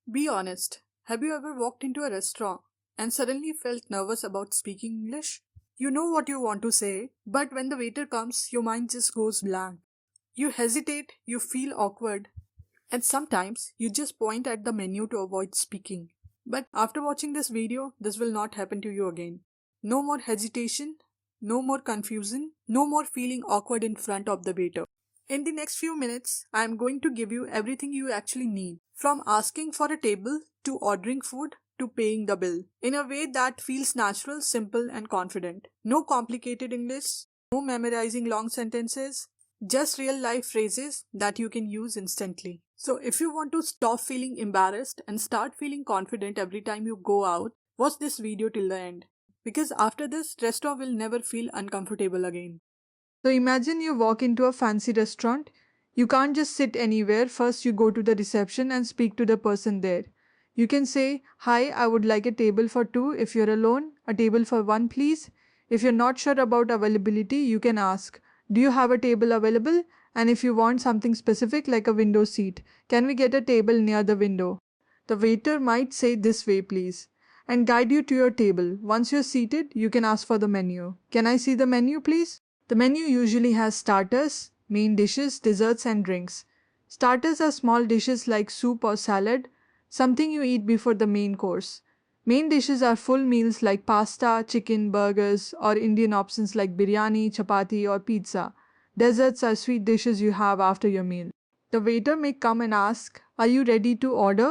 Be honest. Have you ever walked into a restaurant and suddenly felt nervous about speaking English? You know what you want to say, but when the waiter comes, your mind just goes blank. You hesitate, you feel awkward, and sometimes you just point at the menu to avoid speaking. But after watching this video, this will not happen to you again. No more hesitation, no more confusion, no more feeling awkward in front of the waiter. In the next few minutes, I am going to give you everything you actually need, from asking for a table to ordering food to paying the bill, in a way that feels natural, simple, and confident. No complicated English, no memorizing long sentences, just real life phrases that you can use instantly. So, if you want to stop feeling embarrassed and start feeling confident every time you go out, watch this video till the end. Because after this, restaurant will never feel uncomfortable again. So imagine you walk into a fancy restaurant. You can't just sit anywhere. First, you go to the reception and speak to the person there. You can say, "Hi, I would like a table for two if you're alone, a table for one, please." If you're not sure about availability, you can ask, "Do you have a table available?" And if you want something specific like a window seat, "Can we get a table near the window?" The waiter might say, "This way, please," and guide you to your table. Once you're seated, you can ask for the menu. "Can I see the menu, please?" The menu usually has starters, main dishes, desserts, and drinks. Starters are small dishes like soup or salad, something you eat before the main course. Main dishes are full meals like pasta, chicken, burgers, or Indian options like biryani, chapati, or pizza. Desserts are sweet dishes you have after your meal. The waiter may come and ask, "Are you ready to order?"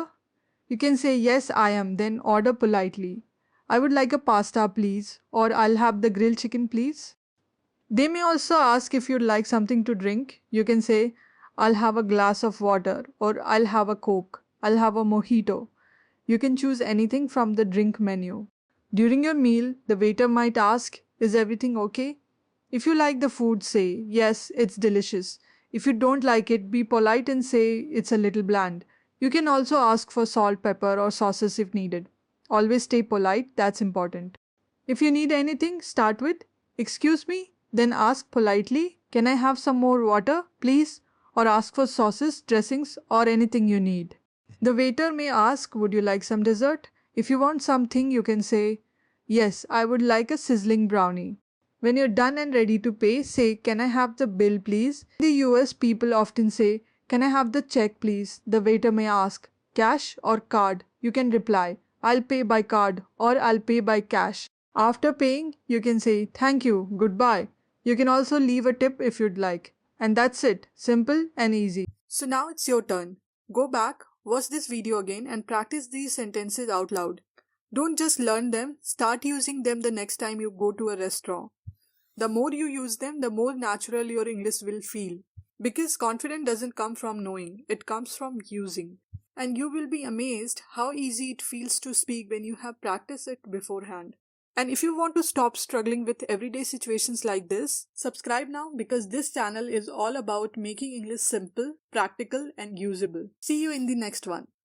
You can say, "Yes, I am," then order politely. "I would like a pasta, please," or "I'll have the grilled chicken, please." They may also ask if you'd like something to drink. You can say, "I'll have a glass of water," or "I'll have a Coke," "I'll have a mojito." You can choose anything from the drink menu. During your meal, the waiter might ask, "Is everything okay?" If you like the food, say, "Yes, it's delicious." If you don't like it, be polite and say, "It's a little bland." You can also ask for salt, pepper, or sauces if needed. Always stay polite, that's important. If you need anything, start with, "Excuse me," then ask politely, "Can I have some more water, please?" Or ask for sauces, dressings, or anything you need. The waiter may ask, "Would you like some dessert?" If you want something, you can say, "Yes, I would like a sizzling brownie." When you're done and ready to pay, say, "Can I have the bill, please?" In the US, people often say, "Can I have the check, please?" The waiter may ask, "Cash or card?" You can reply, "I'll pay by card," or "I'll pay by cash." After paying, you can say, "Thank you, goodbye." You can also leave a tip if you'd like. And that's it. Simple and easy. So now it's your turn. Go back, watch this video again, and practice these sentences out loud. Don't just learn them, start using them the next time you go to a restaurant. The more you use them, the more natural your English will feel. Because confidence doesn't come from knowing, it comes from using. And you will be amazed how easy it feels to speak when you have practiced it beforehand. And if you want to stop struggling with everyday situations like this, subscribe now because this channel is all about making English simple, practical, and usable. See you in the next one.